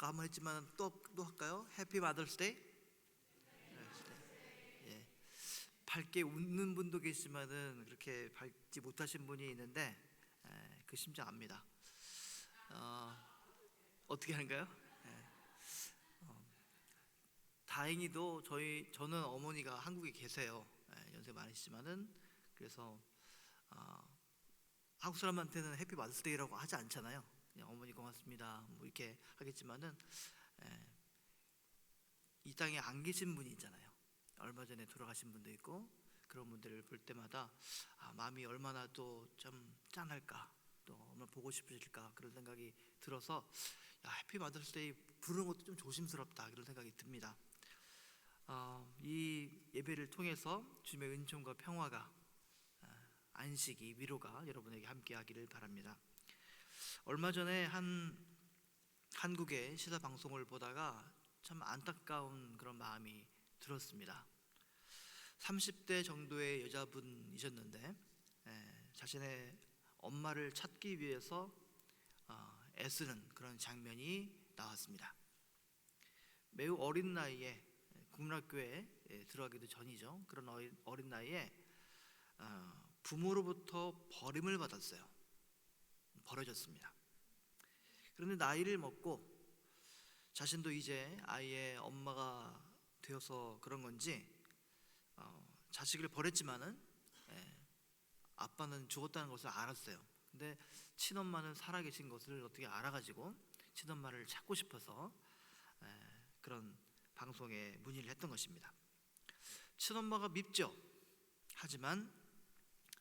아까 한번 했지만 또 할까요? 해피 마더스데이. 예. 밝게 웃는 분도 계시지만은 그렇게 밝지 못하신 분이 있는데 그 심정 압니다. 어, 어떻게 하는가요? 예. 다행히도 저는 어머니가 한국에 계세요. 연세 많으시지만은 그래서 어, 한국 사람한테는 해피 마더스데이라고 하지 않잖아요. 그냥 어머니 고맙습니다 뭐 이렇게 하겠지만은 예, 이 땅에 안 계신 분이 있잖아요. 얼마 전에 돌아가신 분도 있고 그런 분들을 볼 때마다 마음이 얼마나 또 좀 짠할까, 또 얼마나 보고 싶으실까 그런 생각이 들어서 해피 마더스데이 부르는 것도 좀 조심스럽다 그런 생각이 듭니다. 이 예배를 통해서 주님의 은총과 평화가, 안식이, 위로가 여러분에게 함께하기를 바랍니다. 얼마 전에 한국의 시사 방송을 보다가 참 안타까운 그런 마음이 들었습니다. 30대 정도의 여자분이셨는데 자신의 엄마를 찾기 위해서 애쓰는 그런 장면이 나왔습니다. 매우 어린 나이에, 국민학교에 들어가기도 전이죠. 그런 어린 나이에 부모로부터 버림을 받았어요. 버려졌습니다. 그런데 나이를 먹고 자신도 이제 아이의 엄마가 되어서 그런 건지 자식을 버렸지만은 아빠는 죽었다는 것을 알았어요. 근데 친엄마는 살아계신 것을 어떻게 알아가지고 친엄마를 찾고 싶어서 그런 방송에 문의를 했던 것입니다. 친엄마가 밉죠. 하지만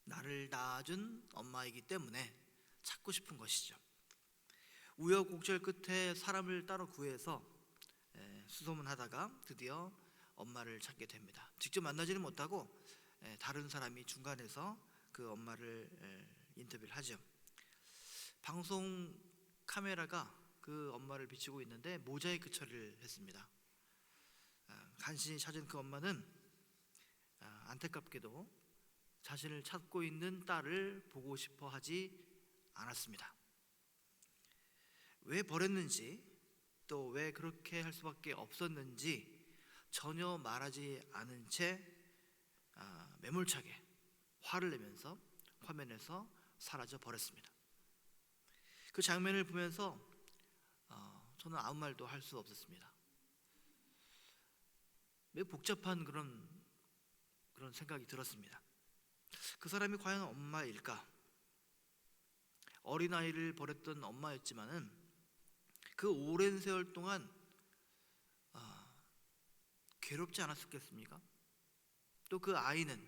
나를 낳아준 엄마이기 때문에 찾고 싶은 것이죠. 우여곡절 끝에 사람을 따로 구해서 수소문하다가 드디어 엄마를 찾게 됩니다. 직접 만나지는 못하고 다른 사람이 중간에서 그 엄마를 인터뷰를 하죠. 방송 카메라가 그 엄마를 비추고 있는데 모자이크 처리를 했습니다. 간신히 찾은 그 엄마는 안타깝게도 자신을 찾고 있는 딸을 보고 싶어 하지 않았습니다. 왜 버렸는지, 또 왜 그렇게 할 수밖에 없었는지 전혀 말하지 않은 채 매몰차게 화를 내면서 화면에서 사라져 버렸습니다. 그 장면을 보면서 저는 아무 말도 할 수 없었습니다. 매우 복잡한 그런 생각이 들었습니다. 그 사람이 과연 엄마일까? 어린아이를 버렸던 엄마였지만은 그 오랜 세월 동안 괴롭지 않았었겠습니까? 또 그 아이는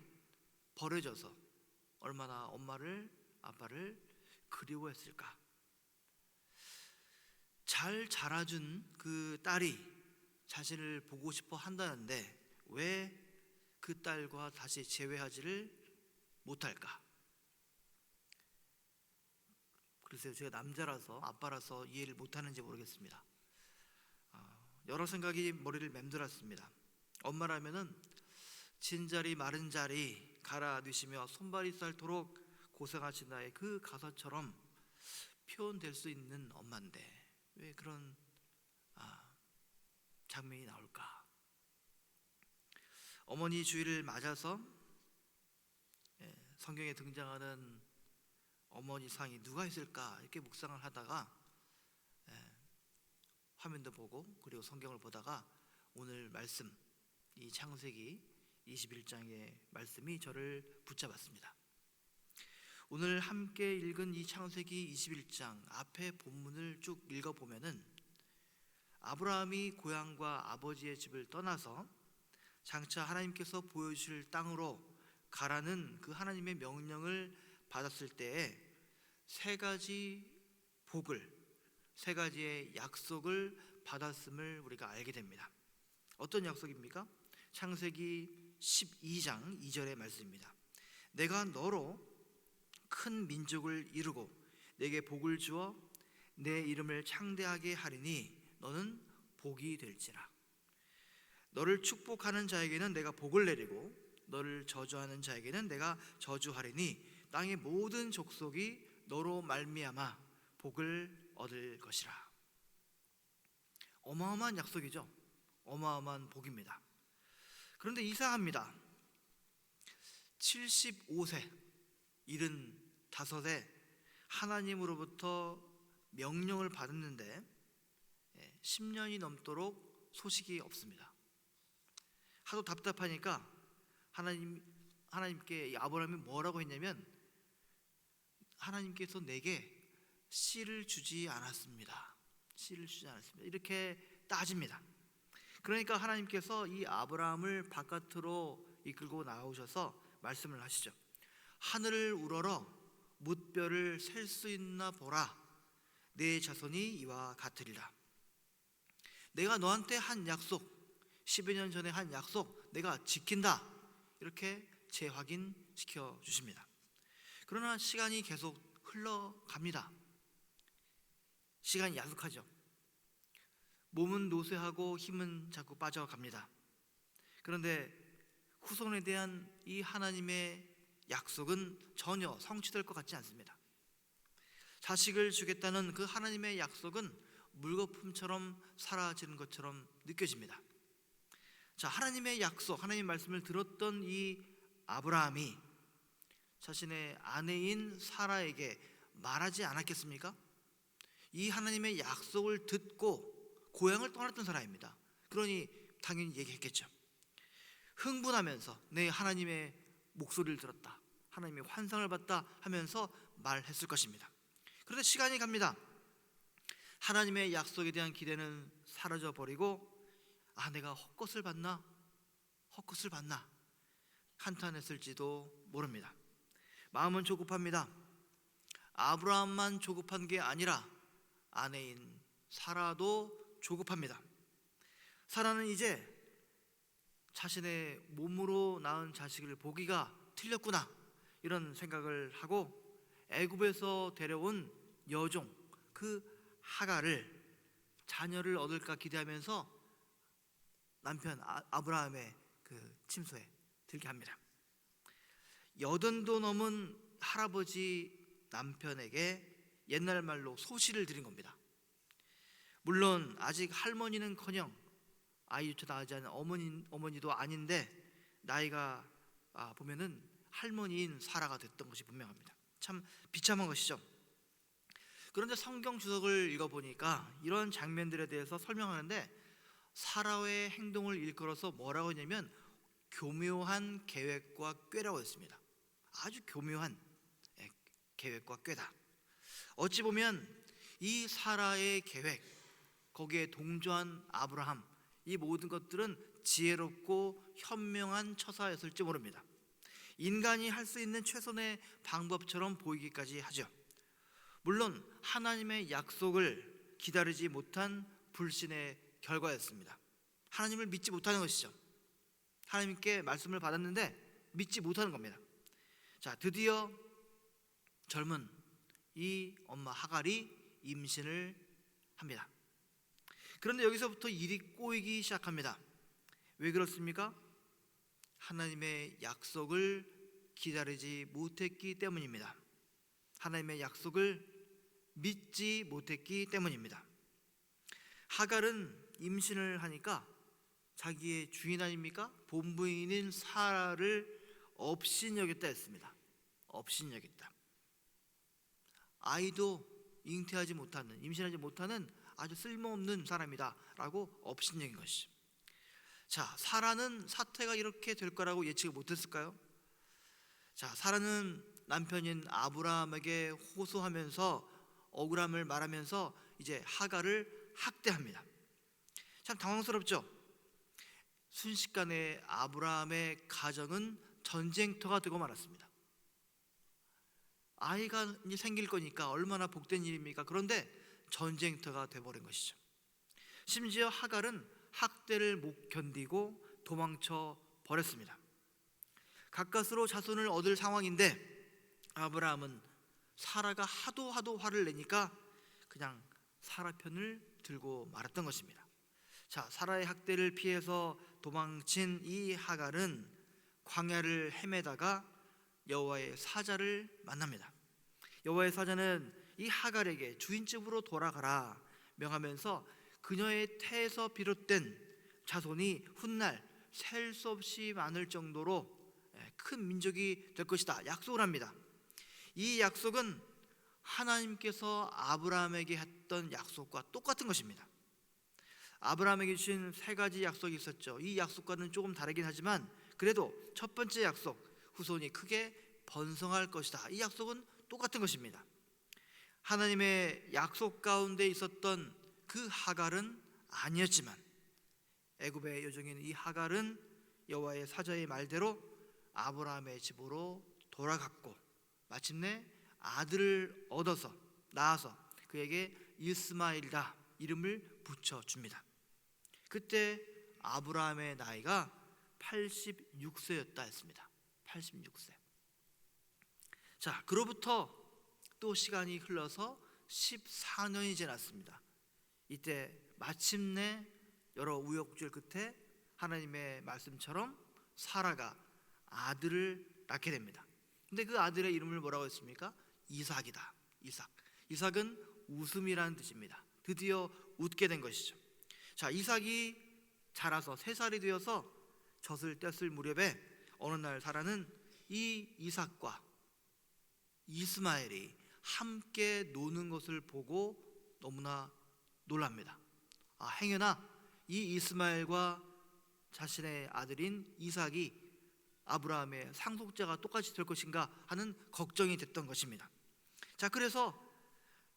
버려져서 얼마나 엄마를, 아빠를 그리워했을까? 잘 자라준 그 딸이 자신을 보고 싶어 한다는데 왜 그 딸과 다시 재회하지를 못할까? 글쎄요, 제가 남자라서, 아빠라서 이해를 못하는지 모르겠습니다. 여러 생각이 머리를 맴돌았습니다. 엄마라면은 진자리 마른 자리 갈아넣으시며 손발이 닳도록 고생하신 나의 그 가사처럼 표현될 수 있는 엄마인데 왜 그런 장면이 나올까? 어머니 주의를 맞아서 성경에 등장하는 어머니 상이 누가 있을까 이렇게 묵상을 하다가 화면도 보고 그리고 성경을 보다가 오늘 말씀, 이 창세기 21장의 말씀이 저를 붙잡았습니다. 오늘 함께 읽은 이 창세기 21장 앞에 본문을 쭉 읽어보면은 아브라함이 고향과 아버지의 집을 떠나서 장차 하나님께서 보여주실 땅으로 가라는 그 하나님의 명령을 받았을 때에 세 가지 복을, 세 가지의 약속을 받았음을 우리가 알게 됩니다. 어떤 약속입니까? 창세기 12장 2절의 말씀입니다. 내가 너로 큰 민족을 이루고 내게 복을 주어 내 이름을 창대하게 하리니 너는 복이 될지라. 너를 축복하는 자에게는 내가 복을 내리고 너를 저주하는 자에게는 내가 저주하리니 땅의 모든 족속이 너로 말미암아 복을 얻을 것이라. 어마어마한 약속이죠. 어마어마한 복입니다. 그런데 이상합니다. 75세, 75에 하나님으로부터 명령을 받았는데 10년이 넘도록 소식이 없습니다. 하도 답답하니까 하나님께 아브라함이 뭐라고 했냐면, 하나님께서 내게 씨를 주지 않았습니다. 씨를 주지 않았습니다. 이렇게 따집니다. 그러니까 하나님께서 이 아브라함을 바깥으로 이끌고 나오셔서 말씀을 하시죠. 하늘을 우러러 뭇별을 셀 수 있나 보라. 내 자손이 이와 같으리라. 내가 너한테 한 약속, 10여 년 전에 한 약속 내가 지킨다. 이렇게 재확인시켜 주십니다. 그러나 시간이 계속 흘러갑니다. 시간이 야속하죠. 몸은 노쇠하고 힘은 자꾸 빠져갑니다. 그런데 후손에 대한 이 하나님의 약속은 전혀 성취될 것 같지 않습니다. 자식을 주겠다는 그 하나님의 약속은 물거품처럼 사라지는 것처럼 느껴집니다. 자, 하나님의 약속, 하나님의 말씀을 들었던 이 아브라함이 자신의 아내인 사라에게 말하지 않았겠습니까? 이 하나님의 약속을 듣고 고향을 떠났던 사람입니다. 그러니 당연히 얘기했겠죠. 흥분하면서 내 하나님의 목소리를 들었다, 하나님의 환상을 봤다 하면서 말했을 것입니다. 그런데 시간이 갑니다. 하나님의 약속에 대한 기대는 사라져버리고, 내가 헛것을 봤나 한탄했을지도 모릅니다. 마음은 조급합니다. 아브라함만 조급한 게 아니라 아내인 사라도 조급합니다. 사라는 이제 자신의 몸으로 낳은 자식을 보기가 틀렸구나, 이런 생각을 하고 애굽에서 데려온 여종 그 하갈을 자녀를 얻을까 기대하면서 남편 아브라함의 그 침소에 들게 합니다. 80도 넘은 할아버지 남편에게 옛날 말로 소시를 드린 겁니다. 물론 아직 할머니는커녕 아이조차 낳지 않은 어머니도 아닌데 나이가 보면은 할머니인 사라가 됐던 것이 분명합니다. 참 비참한 것이죠. 그런데 성경 주석을 읽어보니까 이런 장면들에 대해서 설명하는데 사라의 행동을 일컬어서 뭐라고 했냐면 교묘한 계획과 꾀라고 했습니다. 아주 교묘한 계획과 꾀다. 어찌 보면 이 사라의 계획, 거기에 동조한 아브라함, 이 모든 것들은 지혜롭고 현명한 처사였을지 모릅니다. 인간이 할 수 있는 최선의 방법처럼 보이기까지 하죠. 물론 하나님의 약속을 기다리지 못한 불신의 결과였습니다. 하나님을 믿지 못하는 것이죠. 하나님께 말씀을 받았는데 믿지 못하는 겁니다. 자, 드디어 젊은 이 엄마 하갈이 임신을 합니다. 그런데 여기서부터 일이 꼬이기 시작합니다. 왜 그렇습니까? 하나님의 약속을 기다리지 못했기 때문입니다. 하나님의 약속을 믿지 못했기 때문입니다. 하갈은 임신을 하니까 자기의 주인 아닙니까? 본부인인 사라를 업신여겼다 했습니다. 업신여겼다. 아이도 잉태하지 못하는, 임신하지 못하는 아주 쓸모없는 사람이다 라고 업신여긴 것이죠. 자, 사라는 사태가 이렇게 될 거라고 예측을 못했을까요? 자, 사라는 남편인 아브라함에게 호소하면서 억울함을 말하면서 이제 하갈을 학대합니다. 참 당황스럽죠? 순식간에 아브라함의 가정은 전쟁터가 되고 말았습니다. 아이가 이제 생길 거니까 얼마나 복된 일입니까? 그런데 전쟁터가 돼버린 것이죠. 심지어 하갈은 학대를 못 견디고 도망쳐 버렸습니다. 가까스로 자손을 얻을 상황인데 아브라함은 사라가 하도 화를 내니까 그냥 사라 편을 들고 말았던 것입니다. 자, 사라의 학대를 피해서 도망친 이 하갈은 광야를 헤매다가 여호와의 사자를 만납니다. 여호와의 사자는 이 하갈에게 주인집으로 돌아가라 명하면서 그녀의 태에서 비롯된 자손이 훗날 셀 수 없이 많을 정도로 큰 민족이 될 것이다 약속을 합니다. 이 약속은 하나님께서 아브라함에게 했던 약속과 똑같은 것입니다. 아브라함에게 주신 세 가지 약속이 있었죠. 이 약속과는 조금 다르긴 하지만 그래도 첫 번째 약속, 후손이 크게 번성할 것이다, 이 약속은 똑같은 것입니다. 하나님의 약속 가운데 있었던 그 하갈은 아니었지만, 애굽의 여종인 이 하갈은 여호와의 사자의 말대로 아브라함의 집으로 돌아갔고 마침내 아들을 얻어서 낳아서 그에게 이스마엘이라 이름을 붙여줍니다. 그때 아브라함의 나이가 86세였다 했습니다. 86세. 자, 그로부터 또 시간이 흘러서 14년이 지났습니다. 이때 마침내 여러 우여곡절 끝에 하나님의 말씀처럼 사라가 아들을 낳게 됩니다. 근데 그 아들의 이름을 뭐라고 했습니까? 이삭이다. 이삭은 웃음이라는 뜻입니다. 드디어 웃게 된 것이죠. 자, 이삭이 자라서 3살이 되어서 젖을 뗐을 무렵에 어느 날 사라는 이 이삭과 이스마엘이 함께 노는 것을 보고 너무나 놀랍니다. 행여나 이 이스마엘과 자신의 아들인 이삭이 아브라함의 상속자가 똑같이 될 것인가 하는 걱정이 됐던 것입니다. 자, 그래서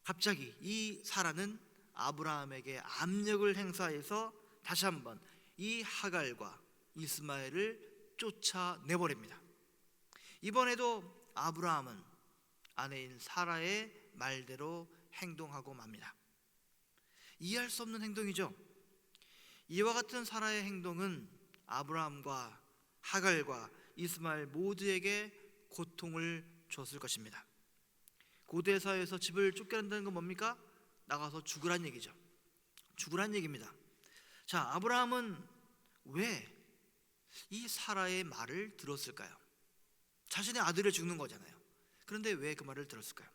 갑자기 이 사라는 아브라함에게 압력을 행사해서 다시 한번 이 하갈과 이스마엘을 쫓아내버립니다. 이번에도 아브라함은 아내인 사라의 말대로 행동하고 맙니다. 이해할 수 없는 행동이죠. 이와 같은 사라의 행동은 아브라함과 하갈과 이스마엘 모두에게 고통을 줬을 것입니다. 고대 사회에서 집을 쫓겨난다는 건 뭡니까? 나가서 죽으란 얘기죠. 죽으란 얘기입니다. 자, 아브라함은 왜 이 사라의 말을 들었을까요? 자신의 아들을 죽는 거잖아요. 그런데 왜 그 말을 들었을까요?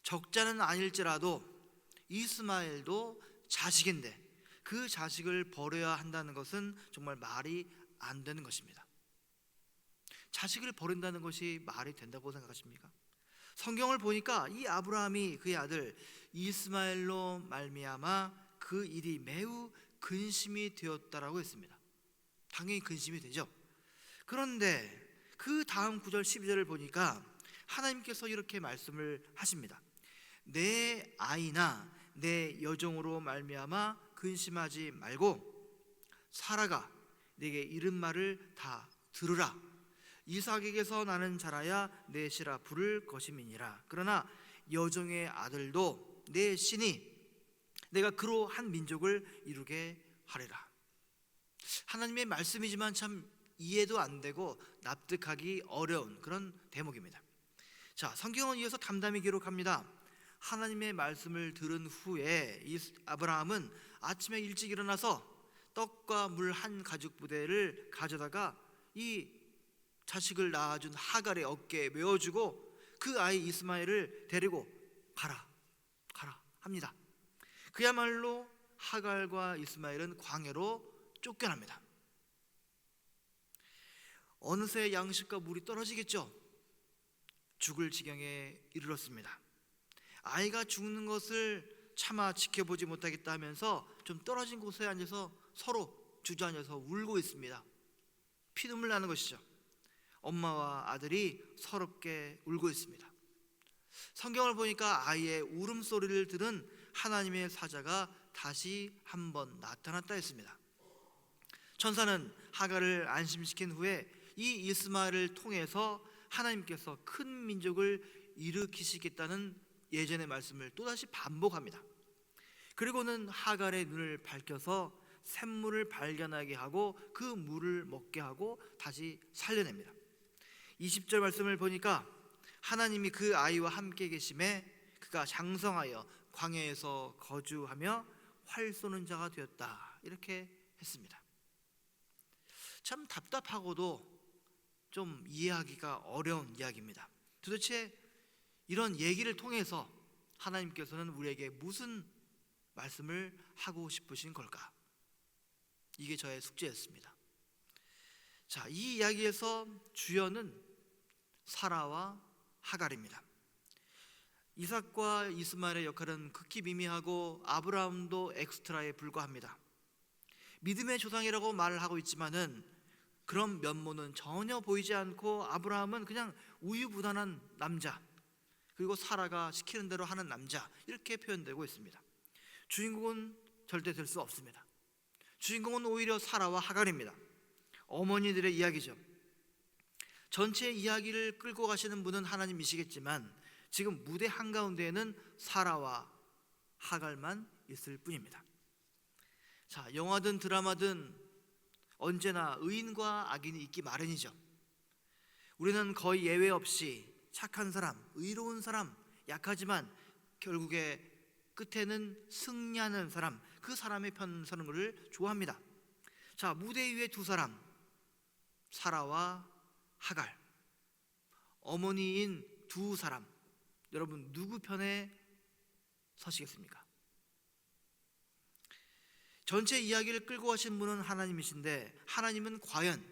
적자는 아닐지라도 이스마엘도 자식인데 그 자식을 버려야 한다는 것은 정말 말이 안 되는 것입니다. 자식을 버린다는 것이 말이 된다고 생각하십니까? 성경을 보니까 이 아브라함이 그의 아들 이스마엘로 말미암아 그 일이 매우 근심이 되었다라고 했습니다. 당연히 근심이 되죠. 그런데 그 다음 9절 12절을 보니까 하나님께서 이렇게 말씀을 하십니다. 내 아이나 내 여종으로 말미암아 근심하지 말고 사라가 내게 이른 말을 다 들으라. 이삭에게서 나는 자라야 내 시라 부를 것임이니라. 그러나 여종의 아들도 내 신이 내가 그로 한 민족을 이루게 하리라. 하나님의 말씀이지만 참 이해도 안 되고 납득하기 어려운 그런 대목입니다. 자, 성경은 이어서 담담히 기록합니다. 하나님의 말씀을 들은 후에 아브라함은 아침에 일찍 일어나서 떡과 물 한 가죽 부대를 가져다가 이 자식을 낳아준 하갈의 어깨에 메어주고 그 아이 이스마엘을 데리고 가라 합니다. 그야말로 하갈과 이스마엘은 광야로 쫓겨납니다. 어느새 양식과 물이 떨어지겠죠. 죽을 지경에 이르렀습니다. 아이가 죽는 것을 차마 지켜보지 못하겠다 하면서 좀 떨어진 곳에 앉아서 서로 주저앉아서 울고 있습니다. 피눈물 나는 것이죠. 엄마와 아들이 서럽게 울고 있습니다. 성경을 보니까 아이의 울음소리를 들은 하나님의 사자가 다시 한번 나타났다 했습니다. 천사는 하갈을 안심시킨 후에 이 이스마엘을 통해서 하나님께서 큰 민족을 일으키시겠다는 예전의 말씀을 또다시 반복합니다. 그리고는 하갈의 눈을 밝혀서 샘물을 발견하게 하고 그 물을 먹게 하고 다시 살려냅니다. 20절 말씀을 보니까 하나님이 그 아이와 함께 계심에 그가 장성하여 광야에서 거주하며 활 쏘는 자가 되었다, 이렇게 했습니다. 참 답답하고도 좀 이해하기가 어려운 이야기입니다. 도대체 이런 얘기를 통해서 하나님께서는 우리에게 무슨 말씀을 하고 싶으신 걸까? 이게 저의 숙제였습니다. 자, 이 이야기에서 주연은 사라와 하갈입니다. 이삭과 이스마엘의 역할은 극히 미미하고 아브라함도 엑스트라에 불과합니다. 믿음의 조상이라고 말을 하고 있지만은 그런 면모는 전혀 보이지 않고 아브라함은 그냥 우유부단한 남자, 그리고 사라가 시키는 대로 하는 남자, 이렇게 표현되고 있습니다. 주인공은 절대 될 수 없습니다. 주인공은 오히려 사라와 하갈입니다. 어머니들의 이야기죠. 전체 이야기를 끌고 가시는 분은 하나님이시겠지만 지금 무대 한가운데에는 사라와 하갈만 있을 뿐입니다. 자, 영화든 드라마든 언제나 의인과 악인이 있기 마련이죠. 우리는 거의 예외 없이 착한 사람, 의로운 사람, 약하지만 결국에 끝에는 승리하는 사람, 그 사람의 편 서는 것을 좋아합니다. 자, 무대 위에 두 사람, 사라와 하갈, 어머니인 두 사람, 여러분 누구 편에 서시겠습니까? 전체 이야기를 끌고 가신 분은 하나님이신데 하나님은 과연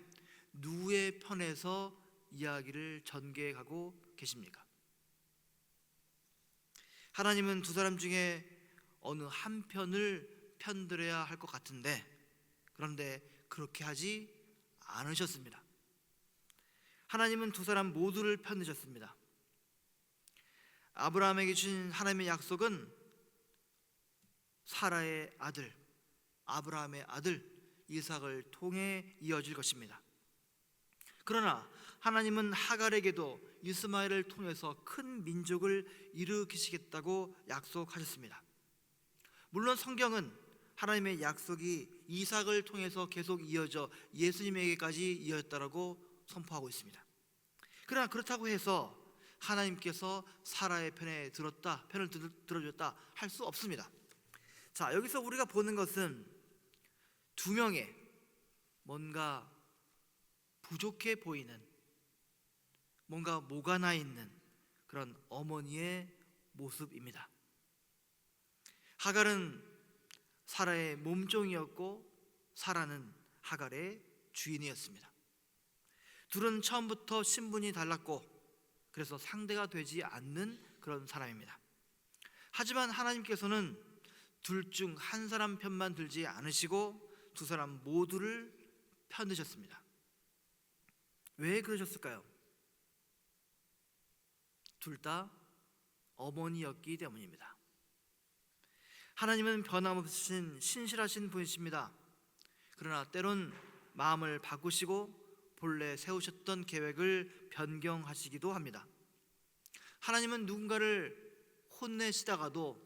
누구의 편에서 이야기를 전개해 가고 계십니까? 하나님은 두 사람 중에 어느 한 편을 편들어야 할 것 같은데, 그런데 그렇게 하지 않으셨습니다. 하나님은 두 사람 모두를 편드셨습니다. 아브라함에게 주신 하나님의 약속은 사라의 아들, 아브라함의 아들 이삭을 통해 이어질 것입니다. 그러나 하나님은 하갈에게도 이스마엘을 통해서 큰 민족을 일으키시겠다고 약속하셨습니다. 물론 성경은 하나님의 약속이 이삭을 통해서 계속 이어져 예수님에게까지 이어졌다고 선포하고 있습니다. 그러나 그렇다고 해서 하나님께서 사라의 편을 들어줬다 할 수 없습니다. 자, 여기서 우리가 보는 것은 두 명의 뭔가 부족해 보이는, 뭔가 모가나 있는 그런 어머니의 모습입니다. 하갈은 사라의 몸종이었고 사라는 하갈의 주인이었습니다. 둘은 처음부터 신분이 달랐고 그래서 상대가 되지 않는 그런 사람입니다. 하지만 하나님께서는 둘 중 한 사람 편만 들지 않으시고 두 사람 모두를 편드셨습니다. 왜 그러셨을까요? 둘 다 어머니였기 때문입니다. 하나님은 변함없으신 신실하신 분이십니다. 그러나 때론 마음을 바꾸시고 본래 세우셨던 계획을 변경하시기도 합니다. 하나님은 누군가를 혼내시다가도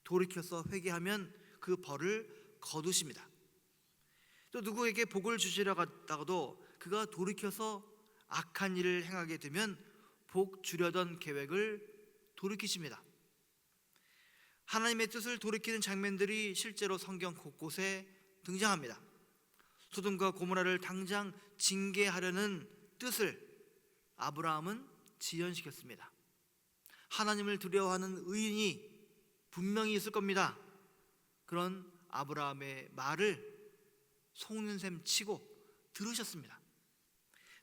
돌이켜서 회개하면 그 벌을 거두십니다. 또 누구에게 복을 주시려고 하다가도 그가 돌이켜서 악한 일을 행하게 되면 복 주려던 계획을 돌이키십니다. 하나님의 뜻을 돌이키는 장면들이 실제로 성경 곳곳에 등장합니다. 소돔과 고모라를 당장 징계하려는 뜻을 아브라함은 지연시켰습니다. 하나님을 두려워하는 의인이 분명히 있을 겁니다. 그런 아브라함의 말을 속는 셈 치고 들으셨습니다.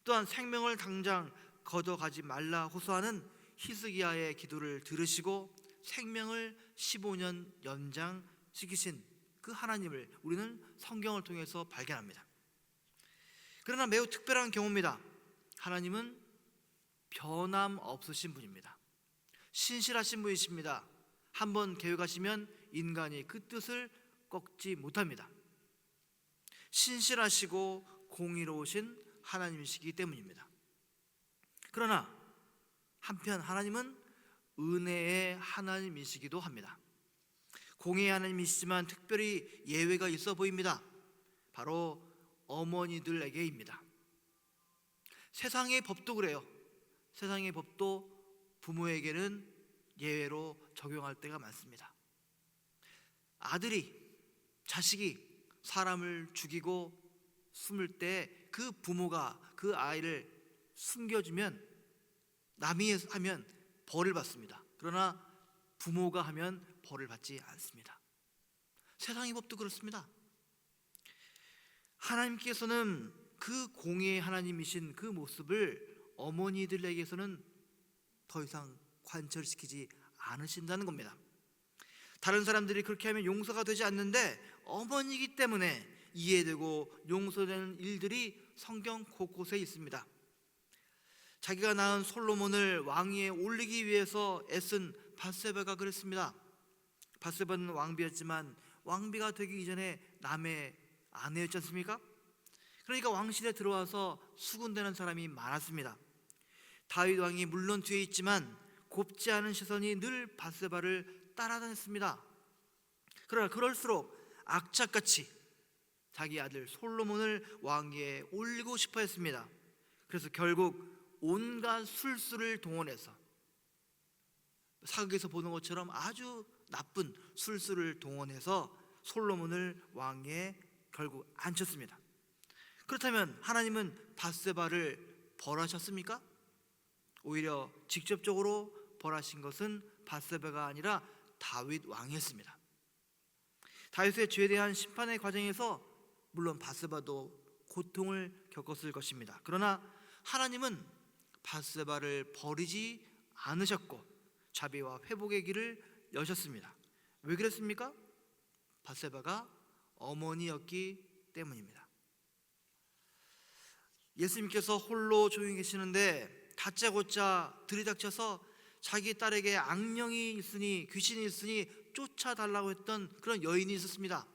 또한 생명을 당장 걷어가지 말라 호소하는 히스기야의 기도를 들으시고 생명을 15년 연장시키신 그 하나님을 우리는 성경을 통해서 발견합니다. 그러나 매우 특별한 경우입니다. 하나님은 변함없으신 분입니다. 신실하신 분이십니다. 한번 계획하시면 인간이 그 뜻을 꺾지 못합니다. 신실하시고 공의로우신 하나님이시기 때문입니다. 그러나 한편 하나님은 은혜의 하나님이시기도 합니다. 공의의 하나님이시지만 특별히 예외가 있어 보입니다. 바로 어머니들에게입니다. 세상의 법도 그래요. 세상의 법도 부모에게는 예외로 적용할 때가 많습니다. 아들이, 자식이 사람을 죽이고 숨을 때 그 부모가 그 아이를 숨겨주면 남이 하면 벌을 받습니다. 그러나 부모가 하면 벌을 받지 않습니다. 세상의 법도 그렇습니다. 하나님께서는 그 공의의 하나님이신 그 모습을 어머니들에게서는 더 이상 관철시키지 않으신다는 겁니다. 다른 사람들이 그렇게 하면 용서가 되지 않는데 어머니이기 때문에 이해되고 용서되는 일들이 성경 곳곳에 있습니다. 자기가 낳은 솔로몬을 왕위에 올리기 위해서 애쓴 밧세바가 그랬습니다. 밧세바는 왕비였지만 왕비가 되기 이전에 남의 아내였지 않습니까? 그러니까 왕실에 들어와서 수군대는 사람이 많았습니다. 다윗 왕이 물론 뒤에 있지만 곱지 않은 시선이 늘 밧세바를 따라다녔습니다. 그러나 그럴수록 악착같이 자기 아들 솔로몬을 왕위에 올리고 싶어 했습니다. 그래서 결국 온갖 술수를 동원해서 사극에서 보는 것처럼 아주 나쁜 술수를 동원해서 솔로몬을 왕위에 결국 앉혔습니다. 그렇다면 하나님은 밧세바를 벌하셨습니까? 오히려 직접적으로 벌하신 것은 밧세바가 아니라 다윗 왕이었습니다. 다윗의 죄에 대한 심판의 과정에서 물론 밧세바도 고통을 겪었을 것입니다. 그러나 하나님은 밧세바를 버리지 않으셨고 자비와 회복의 길을 여셨습니다. 왜 그랬습니까? 밧세바가 어머니였기 때문입니다. 예수님께서 홀로 조용히 계시는데 다짜고짜 들이닥쳐서 자기 딸에게 악령이 있으니 귀신이 있으니 쫓아달라고 했던 그런 여인이 있었습니다.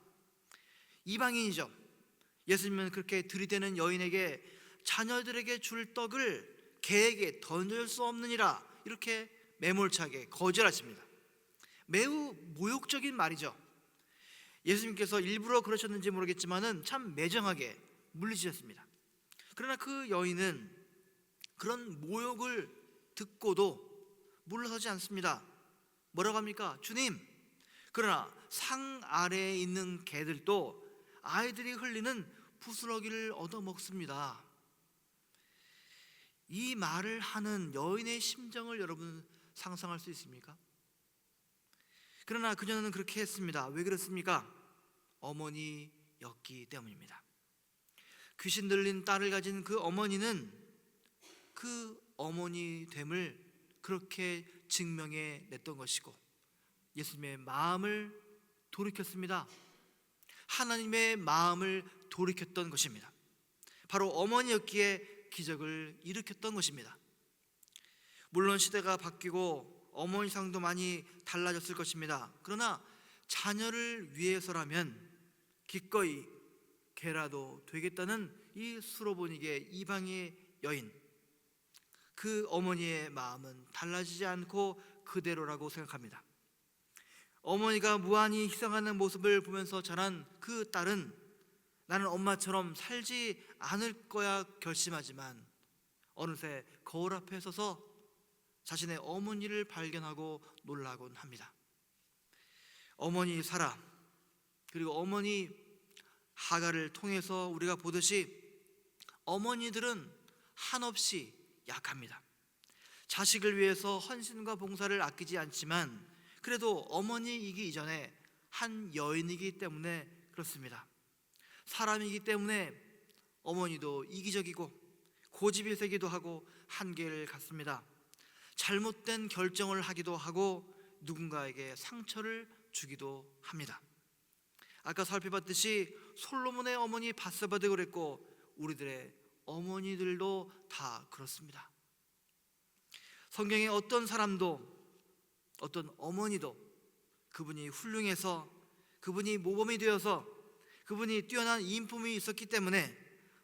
이방인이죠. 예수님은 그렇게 들이대는 여인에게 자녀들에게 줄 떡을 개에게 던질 수 없느니라 이렇게 매몰차게 거절하십니다. 매우 모욕적인 말이죠. 예수님께서 일부러 그러셨는지 모르겠지만은 참 매정하게 물리치셨습니다. 그러나 그 여인은 그런 모욕을 듣고도 물러서지 않습니다. 뭐라고 합니까? 주님, 그러나 상 아래에 있는 개들도 아이들이 흘리는 부스러기를 얻어먹습니다. 이 말을 하는 여인의 심정을 여러분 상상할 수 있습니까? 그러나 그녀는 그렇게 했습니다. 왜 그렇습니까? 어머니였기 때문입니다. 귀신 들린 딸을 가진 그 어머니는 그 어머니됨을 그렇게 증명해 냈던 것이고 예수님의 마음을 돌이켰습니다. 하나님의 마음을 돌이켰던 것입니다. 바로 어머니였기에 기적을 일으켰던 것입니다. 물론 시대가 바뀌고 어머니상도 많이 달라졌을 것입니다. 그러나 자녀를 위해서라면 기꺼이 개라도 되겠다는 이 수로보니게 이방의 여인, 그 어머니의 마음은 달라지지 않고 그대로라고 생각합니다. 어머니가 무한히 희생하는 모습을 보면서 자란 그 딸은 나는 엄마처럼 살지 않을 거야 결심하지만 어느새 거울 앞에 서서 자신의 어머니를 발견하고 놀라곤 합니다. 어머니 사라, 그리고 어머니 하가를 통해서 우리가 보듯이 어머니들은 한없이 약합니다. 자식을 위해서 헌신과 봉사를 아끼지 않지만 그래도 어머니이기 이전에 한 여인이기 때문에 그렇습니다. 사람이기 때문에 어머니도 이기적이고 고집일세기도 하고 한계를 갖습니다. 잘못된 결정을 하기도 하고 누군가에게 상처를 주기도 합니다. 아까 살펴봤듯이 솔로몬의 어머니 밧세바도 그랬고 우리들의 어머니들도 다 그렇습니다. 성경에 어떤 사람도 어떤 어머니도 그분이 훌륭해서 그분이 모범이 되어서 그분이 뛰어난 인품이 있었기 때문에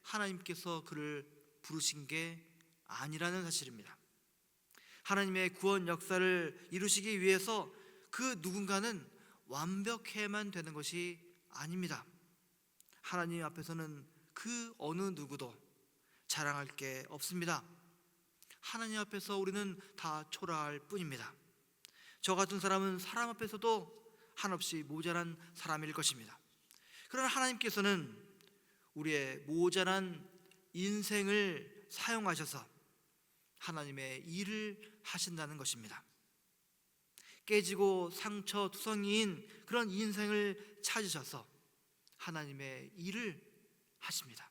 하나님께서 그를 부르신 게 아니라는 사실입니다. 하나님의 구원 역사를 이루시기 위해서 그 누군가는 완벽해야만 되는 것이 아닙니다. 하나님 앞에서는 그 어느 누구도 자랑할 게 없습니다. 하나님 앞에서 우리는 다 초라할 뿐입니다. 저 같은 사람은 사람 앞에서도 한없이 모자란 사람일 것입니다. 그러나 하나님께서는 우리의 모자란 인생을 사용하셔서 하나님의 일을 하신다는 것입니다. 깨지고 상처 투성이인 그런 인생을 찾으셔서 하나님의 일을 하십니다.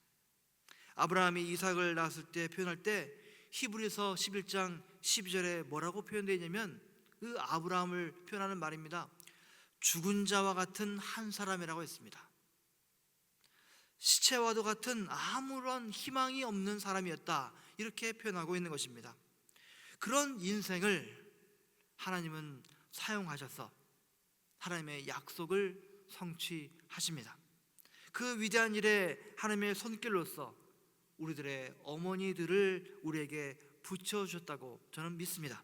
아브라함이 이삭을 낳았을 때 표현할 때 히브리서 11장 12절에 뭐라고 표현되어 있냐면 그 아브라함을 표현하는 말입니다. 죽은 자와 같은 한 사람이라고 했습니다. 시체와도 같은 아무런 희망이 없는 사람이었다, 이렇게 표현하고 있는 것입니다. 그런 인생을 하나님은 사용하셔서 하나님의 약속을 성취하십니다. 그 위대한 일에 하나님의 손길로서 우리들의 어머니들을 우리에게 붙여주셨다고 저는 믿습니다.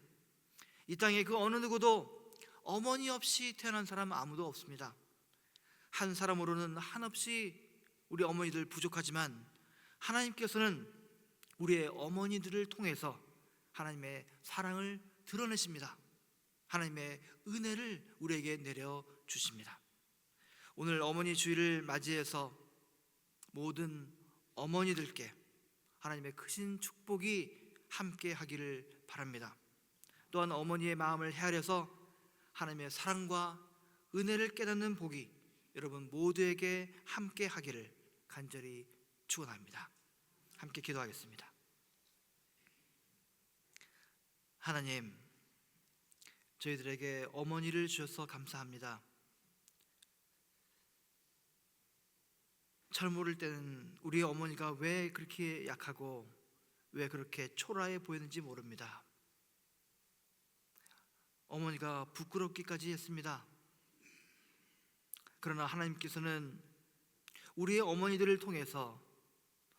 이 땅에 그 어느 누구도 어머니 없이 태어난 사람 아무도 없습니다. 한 사람으로는 한없이 우리 어머니들 부족하지만 하나님께서는 우리의 어머니들을 통해서 하나님의 사랑을 드러내십니다. 하나님의 은혜를 우리에게 내려주십니다. 오늘 어머니 주일을 맞이해서 모든 어머니들께 하나님의 크신 축복이 함께 하기를 바랍니다. 또한 어머니의 마음을 헤아려서 하나님의 사랑과 은혜를 깨닫는 복이 여러분 모두에게 함께 하기를 간절히 축원합니다. 함께 기도하겠습니다. 하나님, 저희들에게 어머니를 주셔서 감사합니다. 젊을 때는 우리 어머니가 왜 그렇게 약하고 왜 그렇게 초라해 보이는지 모릅니다. 어머니가 부끄럽기까지 했습니다. 그러나 하나님께서는 우리의 어머니들을 통해서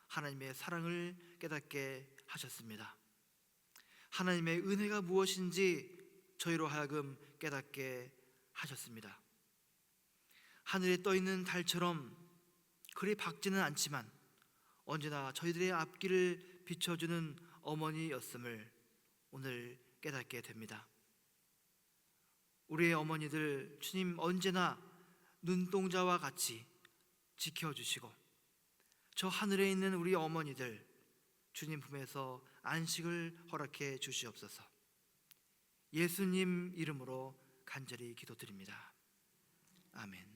하나님의 사랑을 깨닫게 하셨습니다. 하나님의 은혜가 무엇인지 저희로 하여금 깨닫게 하셨습니다. 하늘에 떠있는 달처럼 그리 밝지는 않지만 언제나 저희들의 앞길을 비춰주는 어머니였음을 오늘 깨닫게 됩니다. 우리의 어머니들 주님 언제나 눈동자와 같이 지켜주시고 저 하늘에 있는 우리 어머니들 주님 품에서 안식을 허락해 주시옵소서. 예수님 이름으로 간절히 기도드립니다. 아멘.